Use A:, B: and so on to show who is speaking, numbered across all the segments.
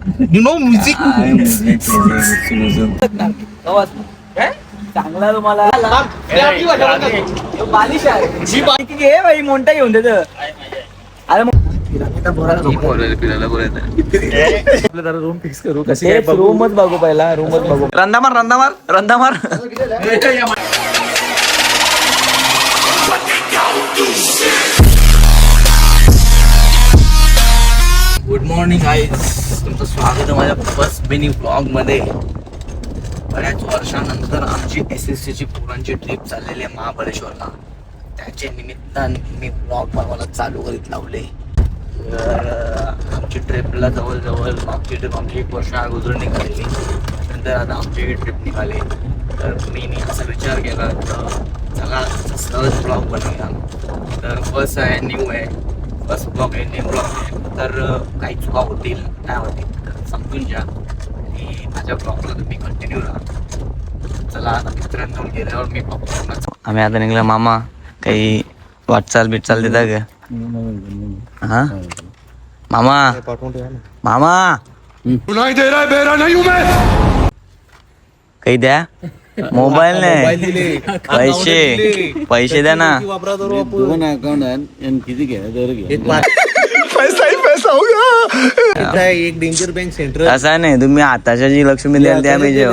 A: You know music.
B: चांगला तुम्हाला बालिश आहे घे बाई मोठा घेऊन देत. अरे
C: रूम फिक्स करू कशी
B: तेच रूमच बघू पहिला रूमच बघू. रंदामार गुड मॉर्निंग गाईज, तुमचं स्वागत आहे माझ्या फर्स्ट मिनी ब्लॉग मध्ये. बऱ्याच वर्षानंतर आमची SSC ची पोरांची ट्रिप चाललेली आहे महाबळेश्वरला. त्याच्या निमित्ताने मी ब्लॉग बनवायला चालू करीत लावले. आमची ट्रिपला जवळजवळ मागची ट्रिप आमची 1 वर्ष अगोदर निघालेली. त्यानंतर आता आमची ट्रिप निघाली. तर मी असा विचार केला तर चला सहज ब्लॉग बनवूया. तर फर्स्ट आहे, न्यू आहे, फर्स्ट ब्लॉग आहे, न्यू ब्लॉग आहे. तर काही चुका होतील काय होतील तर समजून घ्या आणि माझ्या ब्लॉगला तुम्ही कंटिन्यू राहा. चला आता मित्रांनो गेल्यावर मी आम्ही आता निघलो. मामा काही वाटचाल बिटचाल देता का? हा मामा मामा काही द्या. मोबाईल नाही, पैसे द्या ना.
A: किती घ्या पैसा होगा. एक डेंजर बँक सेंटर
B: असं नाही, तुम्ही आताच्या जी लक्ष्मी द्याल त्या पाहिजे.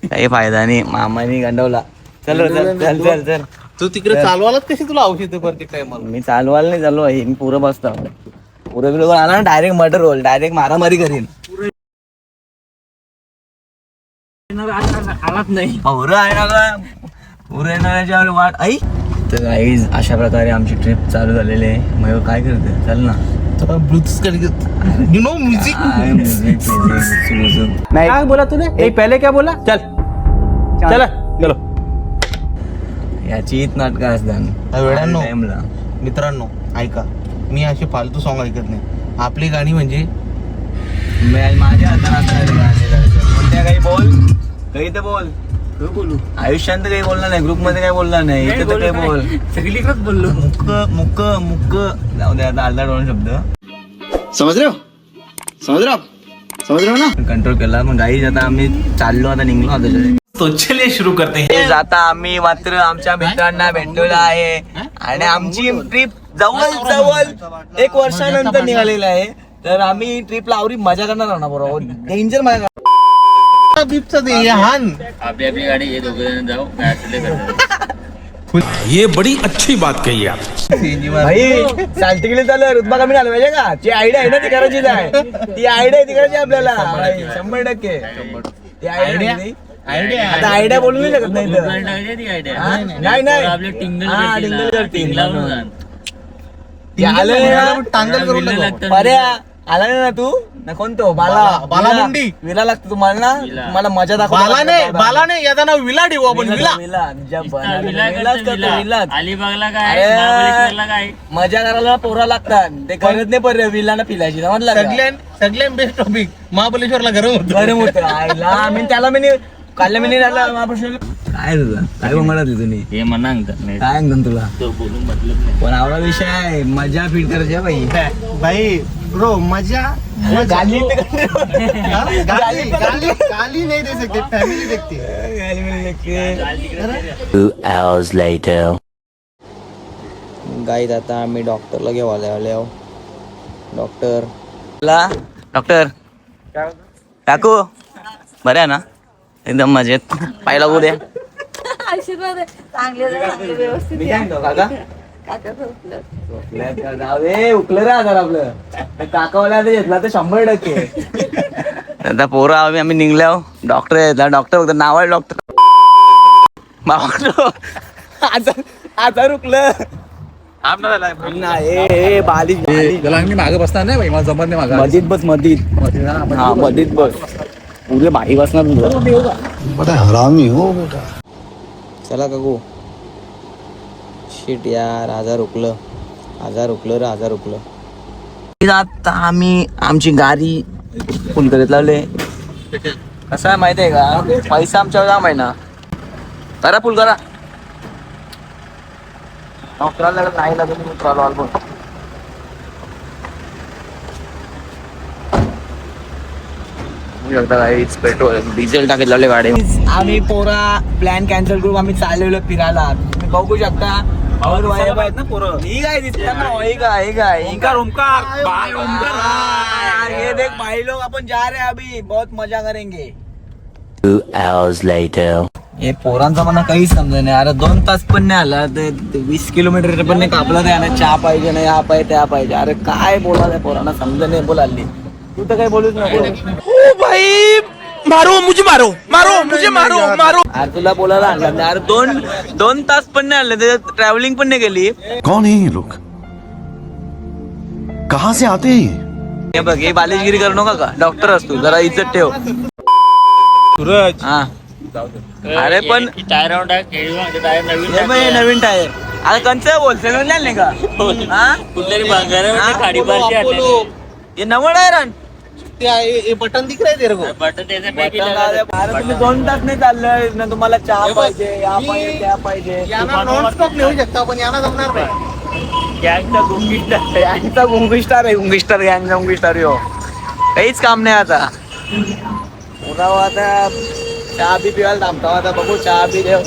B: काही फायदा नाही. मामानी गंडवला. चल चल चल चल.
A: तू तिकडे चालवालाच कशी तुला औषध प्रत्येक टायमाला?
B: मी चालवायला नाही चालू आहे. मी पुरं बसतो. पुरं बिलो आला ना डायरेक्ट मर्डर होईल, डायरेक्ट मारामारी करीन. आलाच नाही पुरं आहे ना का पुरं येणाऱ्याच्या वाट आई. तर गाईज अशा प्रकारे आमची ट्रिप चालू झालेली आहे. मग काय करते, चल ना
A: यू नो म्युझिक.
B: नाही
C: क्या बोला तूने? पहले क्या बोला? चल चला चलो.
B: याची हीच नाटकं असतात
A: वेळांनो
B: टाइमला.
A: मित्रांनो ऐका, मी अशी फालतू सॉंग ऐकत नाही. आपली गाणी म्हणजे
B: माझ्या हातात कोणत्या काही बोल, काही तर बोल. बोलू आयुष्यात काही बोलणार नाही, ग्रुप मध्ये काही बोलणार नाही, इथे तर काही बोल. सगळीकडेच बोललो. मुक्क जाऊ दे. आता आलदा 2 शब्द समज रहे हो ना. कंट्रोल केला. मग गाईज आता आम्ही चाललो, आता निघलो आता.
A: तो चलिए शुरू करते हैं.
B: आता आम्ही मात्र आमच्या मित्रांना भेटलेलो आहे आणि आमची ट्रिप जवळ 1 वर्षानंतर निघालेली आहे. तर आम्ही ट्रिपला आवरी मजा करणार आहोत ना बरोबर. डेंजर मजा.
A: बिपचा दे हान.
D: आपली आपली गाडी हे दोघं जाऊ करतो.
C: ये बड़ी अच्छी बात कही आप.
B: भाई चालती गेली चालू रुतबा कमी झाला पाहिजे का? जी आयडिया आहे ना ती करायचीच आहे. ती आयडिया ती करायची आपल्याला 100%. ती आयडिया आता आयडिया बोलू नाही शकत नाही तर. नाही
D: आपले टिंगल
B: हा, टिंगल करतील.
A: टांगल करून टाकू.
B: पर्या आला नाही ना तू ना? कोणतो
A: बाला मुंडी.
B: विला लागतो तुम्हाला ना. तुम्हाला मजा दाखव.
A: बाला नाही याचं नाव विला ठेवू आपण.
D: अलिबागला काय, महाबळेश्वरला काय,
B: मजा करायला पोरा लागतात. ते करत नाही पर विलाना पिलायची समजलं.
A: सगळ्यात बेस्ट टॉपिक महाबळेश्वरला गरम होत.
B: आईला आम्ही त्याला मी काल मी राहिला महाबळेश्वर. काय तुझा काय म्हणत तुम्ही?
D: हे म्हणा
B: काय सांगतो तुला
D: तो बोलून मतलब नाही.
B: पण आवडा विषय आहे. मजा फील करायची बाई.
A: भाई ब्रो मजा
B: गाली
A: गाली नहीं दे सकते, फैमिली देखती है.
B: गाईत आता आम्ही डॉक्टरला घेऊ आले. डॉक्टर काकू बरं आहे ना? एकदम मजेत. पाहिला बघू द्या.
E: आशीर्वाद आहे. चांगले व्यवस्थित या. काकाचं उठलं.
B: जाऊ दे, उकलं रे आजार आपलं. काकावाला घेतला तर 100%. आता पोरं आम्ही निघल्या. डॉक्टर येतात. डॉक्टर बघतात नाव आहे डॉक्टर. आजार उकलं
C: मागे बसणार नाही भाई, मला जमत नाही. मागे
B: मधीत बस मधीत बस. पुरे बाई बसणार तुझं.
A: हरामी हो बेटा.
B: चला काकू. शिट यार, आजार उकलं रे. आता आम्ही आमची गाडी फुल करीत लावले. कसं आहे माहिती आहे का? पैसा आमच्यावर जाम आहे ना. करा फुल करा. डॉक्टराला नाही लागत. मित्राला पेट्रोल डिझेल टाकत लावले गाडी. आम्ही पोरा प्लॅन कॅन्सल करून आम्ही चाललेलो फिरायला. तुम्ही बघू शकता और वाईब आहेत ना पोरं. ही काय दिसते ना, ओंकार ये देख भाई लोग अपन जा रहे हैं अभी, बहुत मजा करेंगे.
C: 2 hours later.
B: हे पोरांचा मला काही समजा नाही. अरे 2 तास पण नाही आला, 20 किलोमीटर पण नाही कापला. त्याने चहा पाहिजे नाही, हा पाहिजे त्या पाहिजे. अरे काय बोला पोरांना समजा नाही बोलाली. तू तर काही बोलूच नको भाई. मारो. अरे तुला बोलायला आणलं नाही. अरे 2 तास पण नाही आले, त्याच्यात ट्रॅव्हलिंग पण नाही केली.
F: कौन है ये लोग, कहाँ से आते हैं ये?
B: हे बघ, हे बालिशगिरी करू नका का, डॉक्टर असतो, जरा इज्जत ठेव.
C: सूरज
B: हा अरे पण
D: टायर टायर नवीन
B: हे बघ, हे नवीन टायर. आता कंच बोल समजलं नाही का? हा
D: कुठल्यारी बांगारा खाडी बारशी आले
B: हे नवं टायर
A: बटन दिख रहे तेरे को?
D: बटन त्याचे पैकी
B: अरे तुम्ही 2 तास नाही चाललंय ना, तुम्हाला चहा पाहिजे, या पाहिजे त्या पाहिजे.
A: नॉन स्टॉप नेऊ शकता पण यांना जमणार नाही.
B: गँगचा गुंगिस्टार आहे, गुंगिस्टार यो काहीच काम नाही. आता पुन्हा आता चहा बी पिवायला थांबतो. आता बघू चहा बी देव.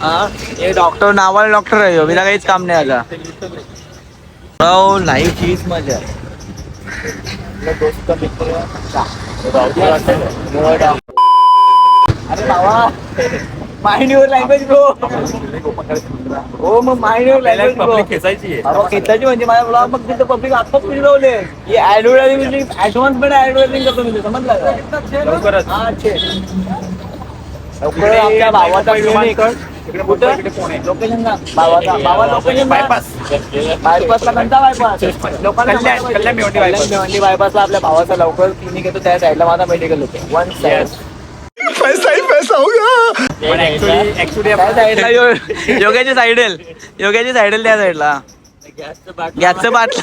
B: हा हे डॉक्टर नावाला डॉक्टर आहे, बिना काहीच काम नाही. आता लाईफ हीच मजा. दोस्त मित्र अरे बाबा, माइंड युअर लँग्वेज ब्रो. हो मग माइंड युअर लँग्वेज ब्रो.
C: खेचायची
B: खेचायची म्हणजे माझ्या ब्लॉग मग तिथं पब्लिक आत्ताच फिरवले की ऍडव्हर्टायझिंग ऍडव्हान्समेंट ऍडव्हर्टायझिंग करतो मी. समजलं का?
C: लवकरच.
B: हा लवकर आमच्या भावाचा clinic. कुठं लोकेशन का भावा लोकेशन बायपासला कोणता बायपास?
C: कल्याण भिवंडी
B: बायपासला आपल्या भावाचा लवकर क्लिनिक येतो, त्या साईडला माझा मेडिकल होते. 1 साईड
A: पैसा ही पैसा होगा.
C: ऍक्च्युली
B: त्या साईडला योग्याची साईडल त्या साईडला गॅसचं बाटलं.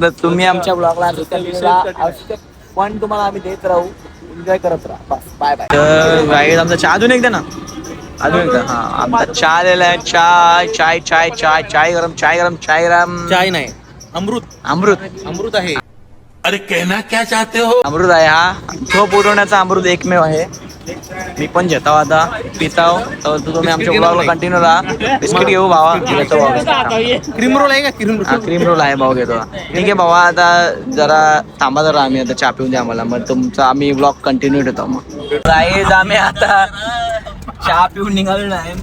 B: तर तुम्ही आमच्या ब्लॉगला पण तुम्हाला आम्ही देत राहू, एन्जॉय करत राहा. बस बाय बाय. आमचा चहा अजून एकदा ना, अजून एकदा. हा आमचा चहा आलेला आहे. चाय गरम.
A: चाय नाही, अमृत आहे.
F: अरे कहना क्या चाहते हो?
B: अमृत आहे हा. तो पुरवण्याचा अमृत एकमेव आहे. मी पण घेतो आता, पिताव. तर तुम्ही आमच्या ब्लॉगला कंटिन्यू राहा. बिस्किट घेऊ भावा, घेतो भावा.
A: क्रीम रोल आहे का?
B: क्रीम रोल आहे भाऊ, घेतो. ठीक आहे भावा, आता जरा थांबा जरा, आम्ही आता चहा पिऊन द्या आम्हाला, मग तुमचा आम्ही ब्लॉग कंटिन्यू ठेवतो. मग गाईज आम्ही आता चहा पिऊन निघालेलो आहे.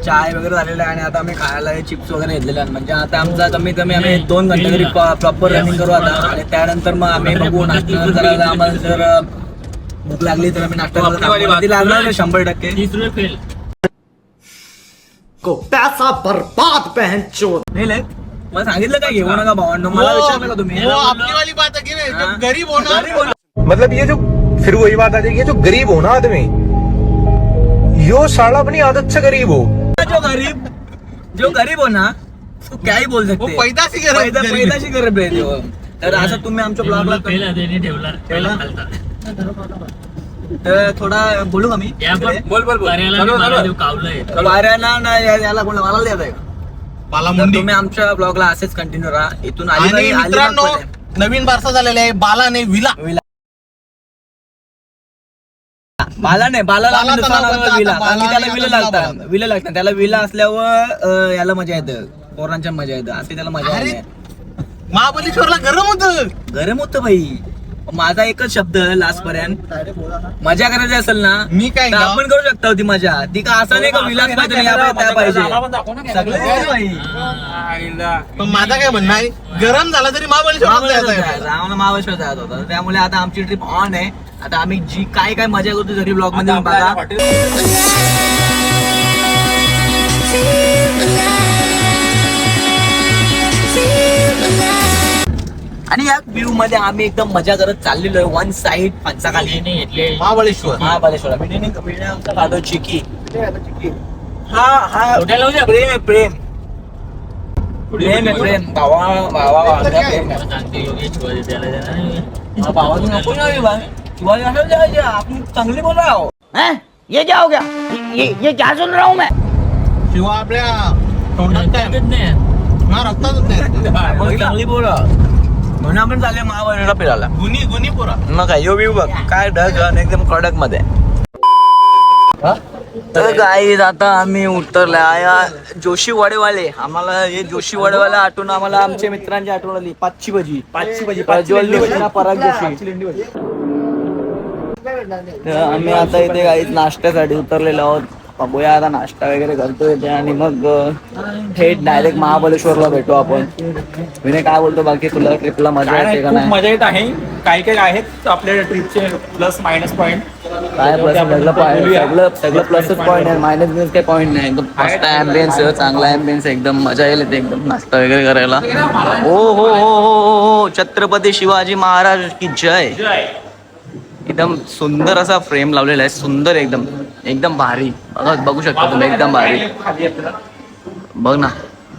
B: चाय वगैरे झालेला आहे आणि आता आम्ही खायला चिप्स वगैरे घेतलेले आहेत. म्हणजे आता आमचा कमीत कमी आम्ही 2 घंटे तरी प्रॉपर रनिंग करू आता. आणि त्यानंतर मग आम्ही बघू नाश्ता करायला. आम्हाला जर भूक लागली तर आम्ही नाश्ता करायला लागणार 100%.
D: 30 रुपये फेल.
A: पैसा बर्बाद बहन चोद.
B: नाही मला सांगितलं काय घेऊ नका भावांनो, मला विचारलं का तुम्ही?
A: आपली वाली बात है कि जो गरीब होना,
G: मतलब ये जो फिर वही बात आ जाएगी, जो गरीब हो ना आदमी, यो साला अपनी आदत से गरीब हो.
B: जो गरीब हो ना तो क्या ही बोल सकते.
A: पैदाशी
B: गरीब आहे तो. तर असं तुम्ही आमच्या ब्लॉगला
D: फेल आहे, त्यांनी ठेवला
B: ठेवला? तर थोडा बोलू का मी?
C: बोल
D: कावलंय.
B: वाऱ्याला ना याला कोण मला द्यायचं आहे का? तर तुम्ही आमच्या ब्लॉगला असेच कंटिन्यू राहा. इथून
A: आणि मित्रांनो, नवीन बारसा झालेला आहे. बालाने विला
B: बालाला आम्ही दुसरा
A: बाला
B: नाव विला.
A: बाला
B: कारण की त्याला
A: आणि
B: विला
A: आम्हाला
B: लागतात. विला लागतात त्याला. विला असल्यावर याला मजा येतं, पोरांच्या मजा येतं. असे त्याला मजा
A: अरे,
B: नाही.
A: महाबळेश्वरला गरम होतं.
B: गरम होतं भाई. माझा एकच शब्द लास्ट पर्यंत, मजा करायची असेल ना
A: मी काय
B: तर आपण करू शकता होती मजा. ती का असं नाही का विलास पाहिजे आणि या त्या पाहिजे सगळे भाई.
A: पण माझा काय म्हणणं आहे, गरम झाला तरी महाबळेश्वर जायचं आहे.
B: आम्हाला महाबळेश्वर जायचं होतं. त्यामुळे आता आमची ट्रिप ऑन आहे. आता आम्ही जी काय मजा करतो घरी ब्लॉग मध्ये बघा. आणि या व्ह्यू मध्ये आम्ही एकदम मजा करत चाललेलो आहे. 1 साइड पंचाखाली
A: महाबळेश्वर
B: महाबळेश्वर आमचा खातो चिकी. हा प्रेम आहे, प्रेम भावा प्रेम आहे. भावाचं नको ना आपण चांगली बोला.
C: ये क्या हो गया? ये क्या सुन रहा हूँ मैं?
A: शिवा आपल्या तोंडात काय
D: नाही.
A: रक्तातच नाही.
B: चांगली पोरं म्हणून आपण चालले महाबळेश्वरला फिरायला.
A: गुनी पोरा.
B: मग काय यो व्यू बघ काय ढग एकदम कडक मध्ये. तर गाईज आता आम्ही उतरलोय जोशी वडेवाले. आम्हाला हे जोशी वडेवाले आठवून आम्हाला आमच्या मित्रांची आठवण आली. पाचची भजी प्रज्वल जोशी ना पराग जोशी. तर आम्ही आता इथे गाईज नाश्त्यासाठी उतरलेलो आहोत. बघूया आता नाश्ता वगैरे करतोय इथे आणि मग थेट डायरेक्ट महाबळेश्वरला भेटू आपण. विनय काय बोलतो बाकी तुला ट्रिपला मजा येते का
C: खूप
B: नाही?
C: मजा येत आहे. काही काही आहेत आपल्या ट्रिपचे प्लस मायनस पॉईंट.
B: काय प्लस सगळं प्लसच पॉईंट आहे. मायनस बिनस काही पॉईंट नाही. एकदम मस्त ॲम्बियन्स चांगला ॲम्बियन्स एकदम मजा येईल इथे एकदम नाश्ता वगैरे करायला. हो हो हो हो हो छत्रपती शिवाजी महाराज की जय. एकदम सुंदर असा फ्रेम लावलेला आहे. सुंदर एकदम एकदम भारी. बघू शकता तुम्ही एकदम भारी. बघ ना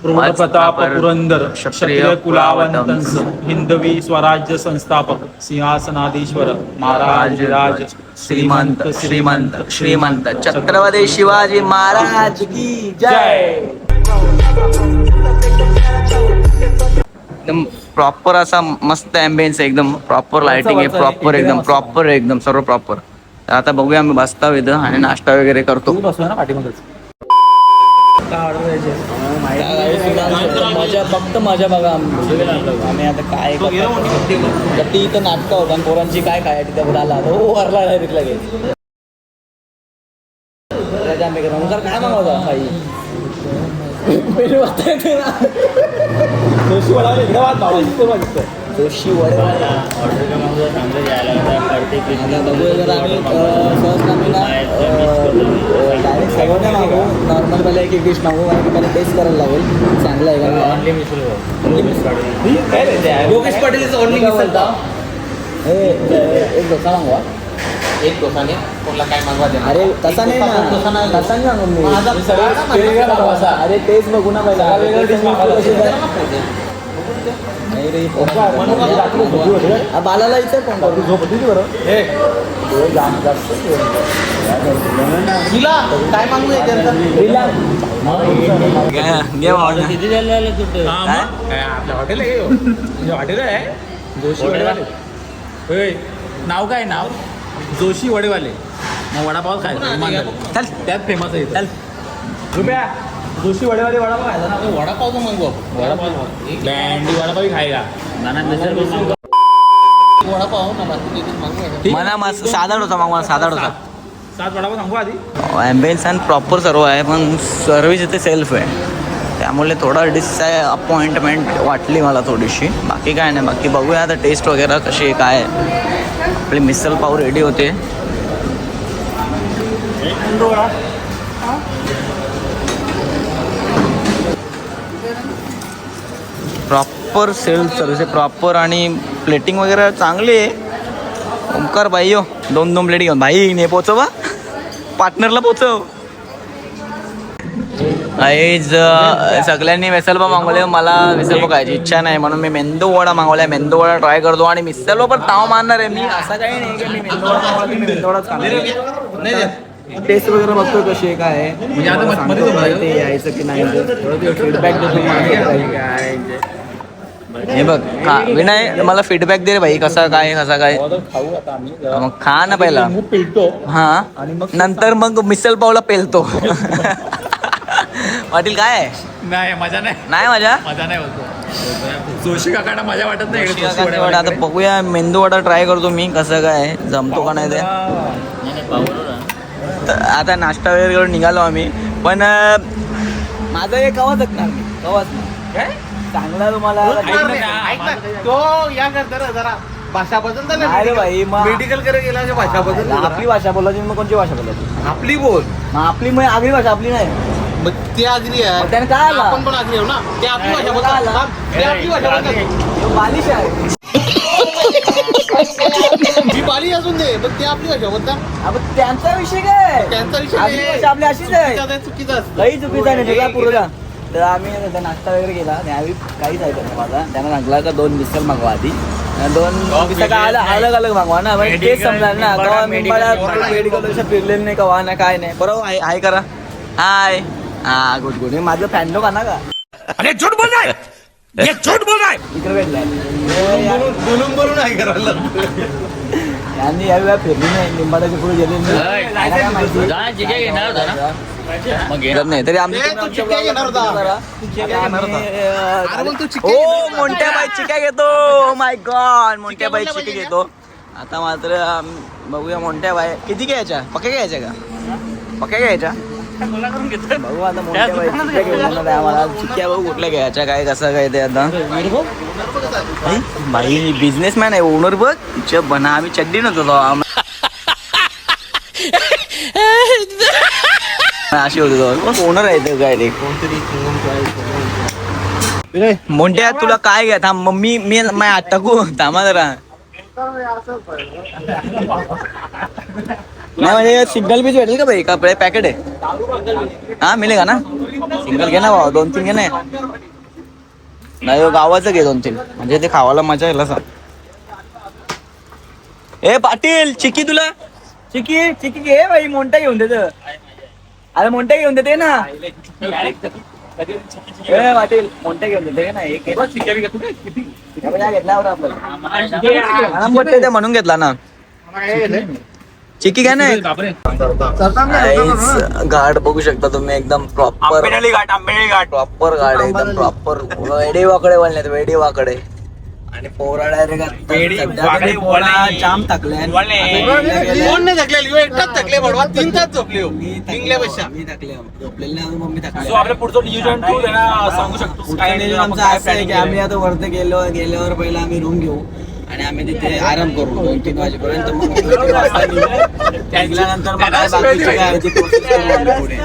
C: प्रताप पुरंदर
B: क्षत्रिय
C: क्षत्रिय कुलावंतंस हिंदवी स्वराज्य संस्थापक सिंहासनाधीश्वर महाराज राज
B: श्रीमंत श्रीमंत श्रीमंत छत्रपती शिवाजी महाराज की जय. एकदम प्रॉपर असा मस्त ॲम्बियन्स एकदम प्रॉपर लाइटिंग आहे. प्रॉपर एकदम सर्व प्रॉपर. तर आता बघूया आम्ही बसता इथं आणि नाश्ता वगैरे करतो.
C: ना पाठीमागच.
B: मजा फक्त मजा बघा आम्ही आता काय ती इथं नाटकं होतं आणि पोरांची काय काय तिथे आला हो वरला डायरेक्ट लगेच. काय मागवता काही
C: जोशी वडा
B: जोशी वडे बघूया जर आम्ही सहज आम्ही ना डायरेक्ट सगळं नाही मागू. नॉर्मल पहिला एक डिश मागू आणि पहिला टेस्ट करायला लागेल. चांगलं आहे का
A: योगेश पाटील इज ओनली बोलता.
B: एक डोसा मागवा.
A: एक डोसाने कोणला काय मागवा द्या.
B: अरे तसा नाही ना तसा नाही सांगून मी. अरे तेच बघू ना पहिला नाही रे. बालाला इथे कोण झोपती बरोबर
A: काय मागू
C: आपल्या हॉटेल आहे हॉटेल आहे जोशी वडेवाले. होय नाव काय नाव जोशी वडेवाले. मग वडापाव खायचा चल त्यात फेमस आहे. चल रुपया जोशी वडेवाले वडापाव खायचा ना.
A: वडापाव मागू आपण.
C: वडापाव बँडी वडापाव ही खायला
A: वडापाव ना मागू.
B: मला साधा डोसा मागवा. साधा डोसा
C: 7 वडापाव सांगू आधी.
B: ॲम्बियन्स आणि प्रॉपर सर्व आहे पण सर्व्हिस इथे सेल्फ आहे. त्यामुळे थोडा डिसअपॉइंटमेंट वाटली मला थोडीशी. बाकी काय नाही. बाकी बघूया आता टेस्ट वगैरे कशी काय. आपली मिसल पाव रेडी होते. प्रॉपर सेल्फ सर्व्हिस आहे प्रॉपर आणि प्लेटिंग वगैरे चांगली आहे. ओंकार भाई हो 2 प्लेट घेऊन भाई ने पोचव बा पार्टनरला पोचव. आईज सगळ्यांनी मिसल पाव मागवले. मला मिसल पाव खायची इच्छा नाही म्हणून मी मेंदू वडा मागवलाय. मेंदू वडा ट्राय करतो आणि मिसल पाव पण ताव मारणार आहे मी. असं काही नाही की मी मेंदू वडा मागवला की मी मेंदू वडाच खाणार. टेस्ट वगैरे बघतो कशी आहे काय आहे. म्हणजे आता ते यायचं की नाही फीडबॅक देतो. हे बघ विनय मला फीडबॅक दे रे भाई. कसा काय
C: खाऊ आता आम्ही
B: मग खा ना पहिला.
C: पिळतो
B: हा नंतर मग मिसल पावला पेलतो. पाटील काय
C: नाही मजा नाही
B: मजा
C: नाही होतो. जोशी काकांना मजा वाटत नाही.
B: आता बघूया मेंदू वडा ट्राय करतो मी कसं काय जमतो का नाही ते. तर आता नाश्ता वगैरे करून निघालो आम्ही. पण माझं हे कवाच ऐकणार मी कवाच काय चांगला तुम्हाला
A: तो या करता जरा भाषा बदल
B: अरे भाई मग
A: मेडिकल करे गेला भाषा बदल.
B: आपली भाषा बोलायची मग कोणची भाषा बोलायची.
A: आपली बोल.
B: मग आपली मग आगरी भाषा आपली नाही.
A: मग ते आगरी आहे.
B: त्याने काय आला
A: आपण पण आगरी आहो ना. ते आपली भाषा बोलतात. ते आपली भाषा बोलतात.
B: बालिश आहे.
A: मी बाली असून दे पण ते आपली भाषा बोलतात.
B: आपण त्यांचा विषय काय
A: त्यांचा विषय
B: आपली भाषा आपली अशीच आहे.
A: चुकीचं असतं.
B: काही चुकीचा नाही सगळा पुरला. तर आम्ही नाश्ता वगैरे केला त्यावेळी काहीच ऐकत नाही माझा. त्यांना सांगला का 2 मिसल मागवा आधी. 2 मिसल अलग अलग मागवा ना. तेच समजा ना कवा मेडिकल फिरलेलं नाही कवा ना काय नाही. बरोबर हाय करा. हाय हा गुड गुड. हे माझं फॅन नो का ना का.
F: अरे झूठ बोल रहा है ये झूठ बोल रहा है
B: इकडे भेटलाय
A: बोलून बोलून आहे करायला
B: यांनी यावेळेला फिरली नाही निंबाडाच्या पुढे गेले
D: जा चिक्या घेणार होता ना मग घे.
B: नाही तरी आम्ही
A: तू चिक्क्या घेणार होता. अरे मग तू चिक्क्या
B: हो
A: घेणार होता.
B: मोठ्या बाई चिक्या घेतो माय गॉड मोठ्या बाई चिक्या घेतो आता मात्र बघूया मोठ्या बाई किती घ्यायच्या पक्या घ्यायच्या का पक्या घ्यायच्या बघू आता मोठ्या बाई चिक्क्या घेऊन येणार आहे आम्हाला चिक्क्या बघू कुठल्या घ्यायच्या काय कसं काय ते आता बाई बिझनेसमॅन आहे ओनर बघ तिच्या बना आम्ही चड्डी नव्हतो अशी होती ओनर आहे ते काय रे मोठ्या तुला काय घ्या थांब मम्मी मी हात टाकू थांबा जरा नाही म्हणजे सिंगल पीस भेटेल का भाई का पॅकेट आहे हा मिळेल ना सिंगल घे ना भाऊ 2-3 घे नाही गावाचं घे 2-3 म्हणजे ते खावायला मजा येईल असं ए पाटील चिकी तुला चिकी चिकी घे भाई मोठा घेऊन देत अरे मोठ्या घेऊन देते ना पाटील मोठ्या घेऊन देते ना एक घेतला म्हणून घेतला ना चिकी काय नाही घाट बघू शकता तुम्ही एकदम प्रॉपर घाट प्रॉपर घाट एकदम प्रॉपर वेडी वाकडे वळण्यात वेडी वाकडे आणि पोरा डायरेक्ट जाम थकले
A: कोण नाही थकलेली एकटाच थकले बडवा 3 तास झोपले निघल्यापेक्षा
B: मी थकले झोपलेले नाही मम्मी थकले
C: आपल्या पुढचं नियोजन तू सांगू शकतो
B: आमचं असं आहे की आम्ही आता वरती गेल्यावर पहिला आम्ही रूम घेऊ आणि आम्ही तिथे आराम करू 2-3 वाजेपर्यंत मग निघाल्यानंतर मग काय बाकीची काय ती process करू आम्ही पुढे.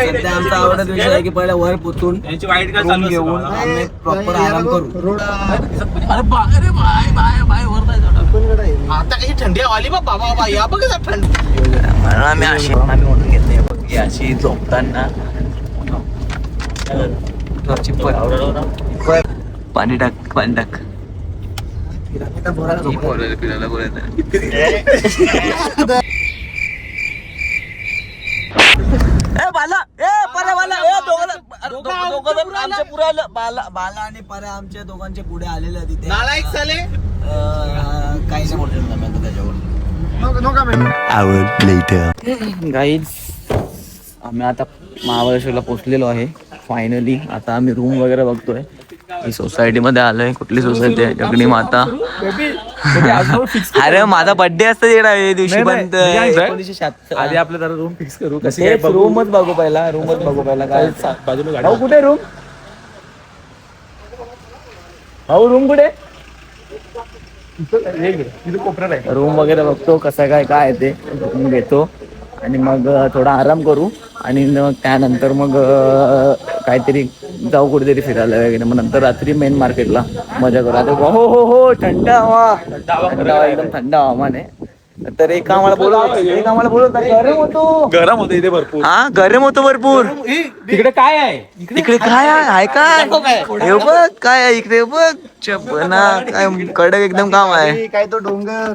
B: सध्या आमचा आवडत विषय आहे की पहिला वर पोचून रूम घेऊन आम्ही प्रॉपर आराम करू
A: आता काही थंडी आली बाबा बाबा या बघ थंडी
B: म्हणून आम्ही अशी आम्ही म्हणून घेतली बघ ही अशी झोपताना पाणी टाक पाणी टाक फिरायला बोलायचं बाला आणि पर्या आमच्या दोघांच्या पुढे आलेले तिथे
A: नालायक साले
B: काही नाही बोलतो त्याच्यावर गाईज आम्ही आता महाबळेश्वरला पोहोचलेलो आहे फायनली आता आम्ही रूम वगैरे बघतोय ही सोसायटी मध्ये आलोय कुठली सोसायटी आहे जगणी माता अरे माझा बर्थडे असतो तिकडे दिवशी पण 1976
C: आधी आपलं जरा रूम फिक्स करू कशी
B: तेच रूमच बघू पहिला काय
C: बाजूला
B: भाऊ कुठे रूम भाऊ रूम कुठे
C: कोपऱ्यात आहे
B: रूम वगैरे बघतो कसं काय आहे ते रूम घेतो आणि मग थोडा आराम करू आणि मग त्यानंतर मग काहीतरी जाऊ कुठेतरी फिरायला वगैरे मग नंतर रात्री मेन मार्केटला मजा करू आता हो थंड हवा एकदम थंड हवामान आहे तर एक आम्हाला बोलवत
C: गरम होतं इथे भरपूर
B: हा गरम होतं भरपूर
C: तिकडे काय आहे
B: इकडे काय आहे काय हे बघ काय आहे इकडे बघ चपना काय कडक एकदम काम आहे
A: काय तो डोंगर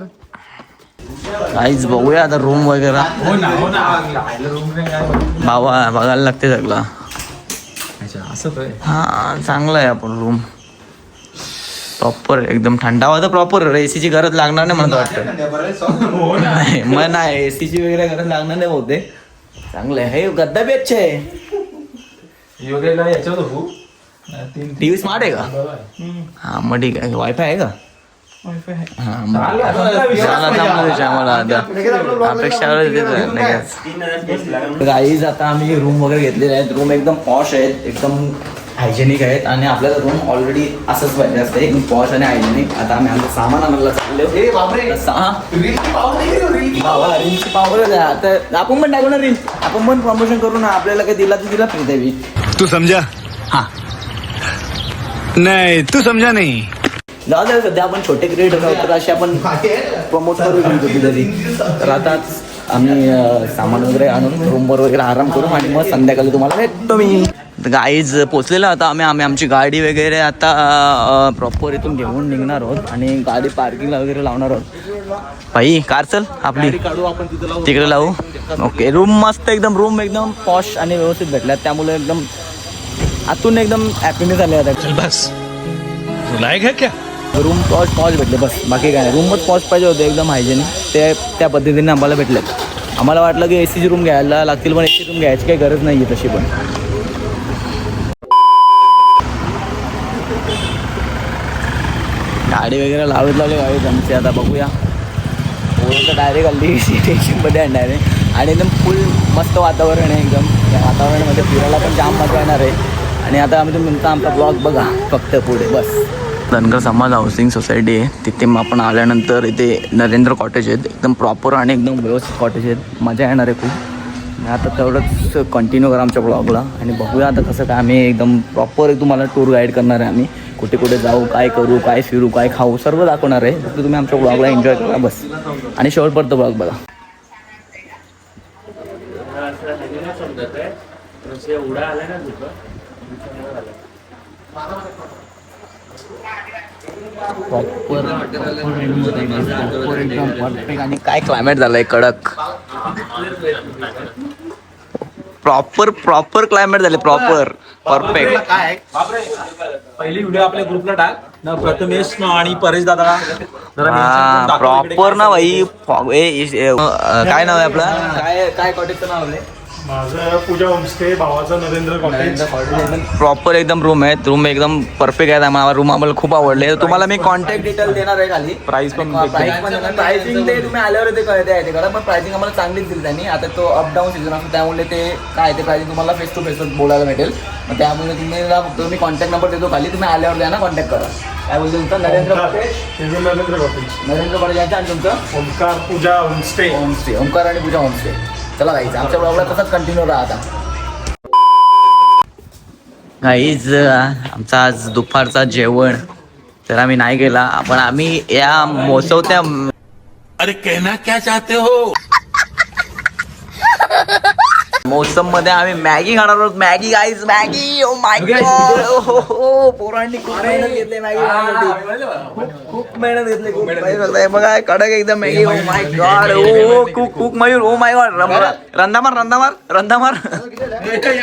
B: काहीच बघूया आता रूम वगैरे भावा बघायला लागते सगळं हा चांगलं आहे आपण रूम प्रॉपर एकदम थंड हवा तर प्रॉपर एसीची गरज लागणार नाही मला वाटतं नाही मग नाही एसीची वगैरे गरज लागणार नाही होते चांगलं आहे हे गद्दा बी अच्छा आहे टीव्ही स्मार्ट आहे का हा मग ठीक आहे वायफाय आहे का गाईज आता आम्ही रूम वगैरे घेतलेले आहेत रूम एकदम पॉश आहेत एकदम हायजेनिक आहेत आणि आपल्याला रूम ऑलरेडी असंच पाहिजे असतं एकदम पॉश आणि हायजेनिक आता आम्ही आमचं सामान आणायला चाललो पावर आता आपण पण टाकू ना रील आपण पण प्रमोशन करू ना आपल्याला काही दिला तर दिला फ्री द्यावी
F: तू समझा
B: हा
F: नहीं तू समझा नहीं
B: जाऊ दे सध्या आपण छोटे क्रिएटर आहोत तर असे आपण प्रमोट करू शकतो कुठेतरी तर आता आम्ही सामान वगैरे आणून रूमवर वगैरे आराम करू आणि मग संध्याकाळी तुम्हाला भेटतो मी गाईज पोचलेला होता आम्ही आमची गाडी वगैरे आता प्रॉपर इथून घेऊन निघणार आहोत आणि गाडी पार्किंगला वगैरे लावणार आहोत भाई कार चल आपली तिकडे लावू ओके रूम मस्त एकदम रूम एकदम पॉश आणि व्यवस्थित भेटल्यात त्यामुळे एकदम आतून एकदम हॅपीनेस आले आता
F: बस रुलाएगा है क्या?
B: रूम पॉज भेटले बस, बाकी काय नाही. रूमच पॉज पाहिजे होते एकदम हायजेनिक, ते त्या पद्धतीने आम्हाला भेटले. आम्हाला वाटलं की AC ची रूम घ्यायला लागतील, पण AC रूम घ्यायची काही गरज नाही आहे तशी पण. गाडी वगैरे लावत गाडीत आमची. आता बघूया, पोरं डायरेक्ट हल्ली स्टेशनमध्ये आणणार आहे आणि एकदम फुल मस्त वातावरण आहे एकदम. या वातावरणामध्ये फिरायला पण जाम मजा येणार आहे. आणि आता आम्ही तुमचा आमचा ब्लॉग बघा फक्त पुढे बस. धनगर समाज हाऊसिंग सोसायटी आहे, तिथे मग आपण आल्यानंतर इथे नरेंद्र कॉटेज आहेत, एकदम प्रॉपर आणि एकदम व्यवस्थित कॉटेज आहेत. मजा येणार आहे खूप. आणि आता तेवढंच कंटिन्यू करा आमच्या ब्लॉगला आणि बघूया आता कसं काय. आम्ही एकदम प्रॉपर तुम्हाला टूर गाईड करणार आहे. आम्ही कुठे कुठे जाऊ, काय करू, काय फिरू, काय खाऊ, सर्व दाखवणार आहे. फक्त तुम्ही आमच्या ब्लॉगला एन्जॉय करा बस. आणि शेवटपर्यंत ब्लॉग बघा. आणि काय क्लायमेट झालंय कडक. प्रॉपर क्लायमेट झाले, प्रॉपर परफेक्ट.
C: काय पहिली व्हिडिओ आपल्या ग्रुपला टाक ना, प्रथमेश आणि परेश दादा
B: प्रॉपर ना भाई. काय नाव आहे आपलं, काय कॉटेजचं नाव आहे?
H: माझं पूजा होमस्टे, भावाचं नरेंद्र कॉटेज.
B: प्रॉपर एकदम रूम आहेत, रूम एकदम परफेक्ट आहेत. आम्हाला रूम आम्हाला खूप आवडले. तुम्हाला मी कॉन्टॅक्ट डिटेल देणार आहे खाली. प्राइसिंग ते तुम्ही आल्यावर ते कळते करा, पण प्राइसिंग आम्हाला चांगलीच दिली त्यांनी. आता तो अपडाऊन सीझन असतो त्यामुळे ते काय ते प्राइसिंग तुम्हाला फेस टू फेस बोलायला भेटेल. मग त्यामुळे तुम्ही कॉन्टॅक्ट नंबर देतो खाली, तुम्ही आल्यावर द्या ना कॉन्टॅक्ट करा. काय बोलतो तुमचं? नरेंद्र कॉटेज. नरेंद्र कॉटेज यांचं आणि तुमचं
H: ओमकार पूजा होमस्टे.
B: ओमकार आणि पूजा होमस्टे. चला जायचं आमच्या ब्लॉगला तसंच कंटिन्यू राहा. आता गाईज आमचा आज दुपारचा जेवण तर आम्ही नाही गेला, पण आम्ही या मोसवत्या
F: अरे कहना क्या चाहते हो?
B: मोसम मध्ये आम्ही मॅगी खाणार आहोत. Maggi guys, Maggi. Oh my God, पोरांनी खूप मेहनत घेतली मॅगी खाण्यासाठी. खूप मेहनत घेतली, खूप मेहनत. बघा कडक एकदम Maggi. Oh my god. Oh cook Mayur. Oh my god. रंदामार.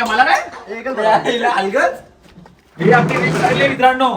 C: मला काय मित्रांनो